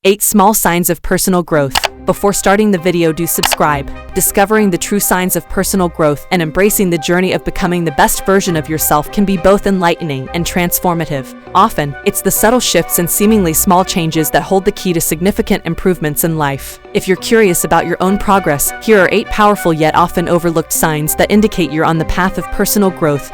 8 Small Signs of Personal Growth. Before starting the video, do subscribe. Discovering the true signs of personal growth and embracing the journey of becoming the best version of yourself can be both enlightening and transformative. Often, it's the subtle shifts and seemingly small changes that hold the key to significant improvements in life. If you're curious about your own progress, here are 8 powerful yet often overlooked signs that indicate you're on the path of personal growth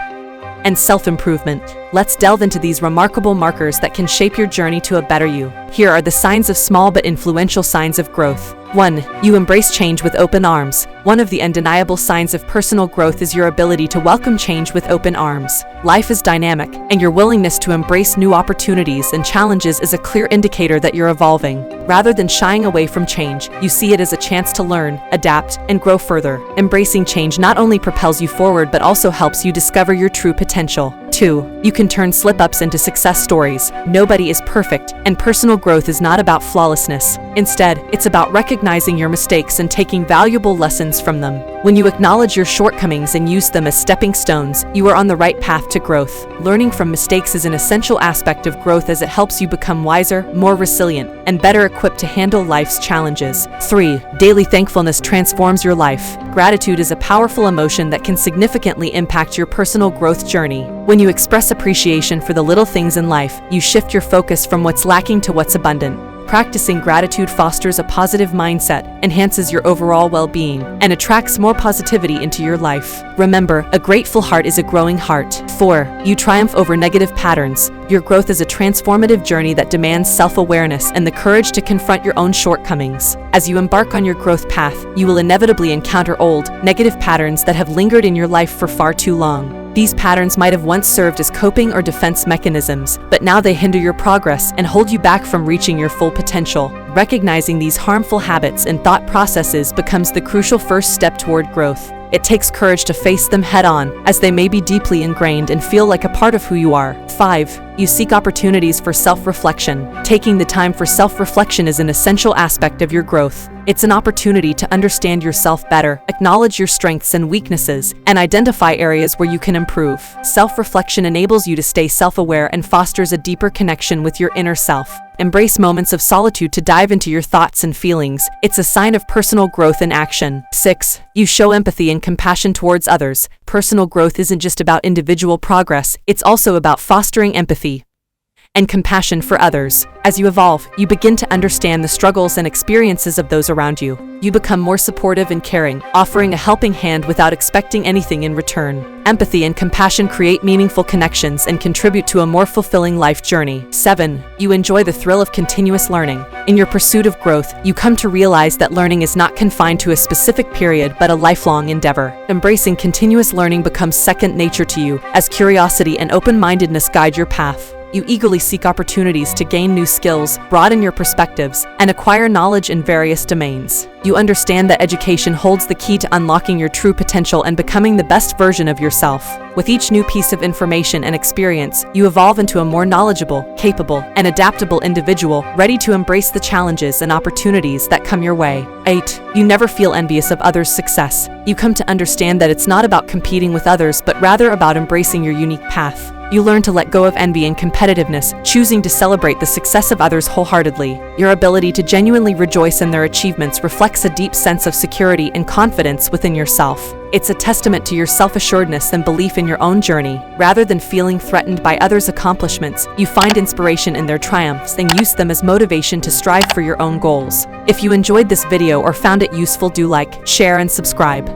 and self-improvement. Let's delve into these remarkable markers that can shape your journey to a better you. Here are the signs of small but influential signs of growth. 1. You embrace change with open arms. One of the undeniable signs of personal growth is your ability to welcome change with open arms. Life is dynamic, and your willingness to embrace new opportunities and challenges is a clear indicator that you're evolving. Rather than shying away from change, you see it as a chance to learn, adapt, and grow further. Embracing change not only propels you forward but also helps you discover your true potential. 2. You can turn slip-ups into success stories. Nobody is perfect, and personal growth is not about flawlessness. Instead, it's about recognizing your mistakes and taking valuable lessons from them. When you acknowledge your shortcomings and use them as stepping stones, you are on the right path to growth. Learning from mistakes is an essential aspect of growth as it helps you become wiser, more resilient, and better equipped to handle life's challenges. 3. Daily thankfulness transforms your life. Gratitude is a powerful emotion that can significantly impact your personal growth journey. When you express appreciation for the little things in life, you shift your focus from what's lacking to what's abundant. Practicing gratitude fosters a positive mindset, enhances your overall well-being, and attracts more positivity into your life. Remember, a grateful heart is a growing heart. 4. You triumph over negative patterns. Your growth is a transformative journey that demands self-awareness and the courage to confront your own shortcomings. As you embark on your growth path, you will inevitably encounter old, negative patterns that have lingered in your life for far too long. These patterns might have once served as coping or defense mechanisms, but now they hinder your progress and hold you back from reaching your full potential. Recognizing these harmful habits and thought processes becomes the crucial first step toward growth. It takes courage to face them head-on, as they may be deeply ingrained and feel like a part of who you are. 5. You seek opportunities for self-reflection. Taking the time for self-reflection is an essential aspect of your growth. It's an opportunity to understand yourself better, acknowledge your strengths and weaknesses, and identify areas where you can improve. Self-reflection enables you to stay self-aware and fosters a deeper connection with your inner self. Embrace moments of solitude to dive into your thoughts and feelings. It's a sign of personal growth in action. 6. You show empathy and compassion towards others. Personal growth isn't just about individual progress, it's also about fostering empathy and compassion for others. As you evolve, you begin to understand the struggles and experiences of those around you. You become more supportive and caring, offering a helping hand without expecting anything in return. Empathy and compassion create meaningful connections and contribute to a more fulfilling life journey. 7. You enjoy the thrill of continuous learning. In your pursuit of growth, you come to realize that learning is not confined to a specific period but a lifelong endeavor. Embracing continuous learning becomes second nature to you, as curiosity and open-mindedness guide your path. You eagerly seek opportunities to gain new skills, broaden your perspectives, and acquire knowledge in various domains. You understand that education holds the key to unlocking your true potential and becoming the best version of yourself. With each new piece of information and experience, you evolve into a more knowledgeable, capable, and adaptable individual, ready to embrace the challenges and opportunities that come your way. 8. You never feel envious of others' success. You come to understand that it's not about competing with others, but rather about embracing your unique path. You learn to let go of envy and competitiveness, choosing to celebrate the success of others wholeheartedly. Your ability to genuinely rejoice in their achievements reflects a deep sense of security and confidence within yourself. It's a testament to your self-assuredness and belief in your own journey. Rather than feeling threatened by others' accomplishments, you find inspiration in their triumphs and use them as motivation to strive for your own goals. If you enjoyed this video or found it useful, do like, share, and subscribe.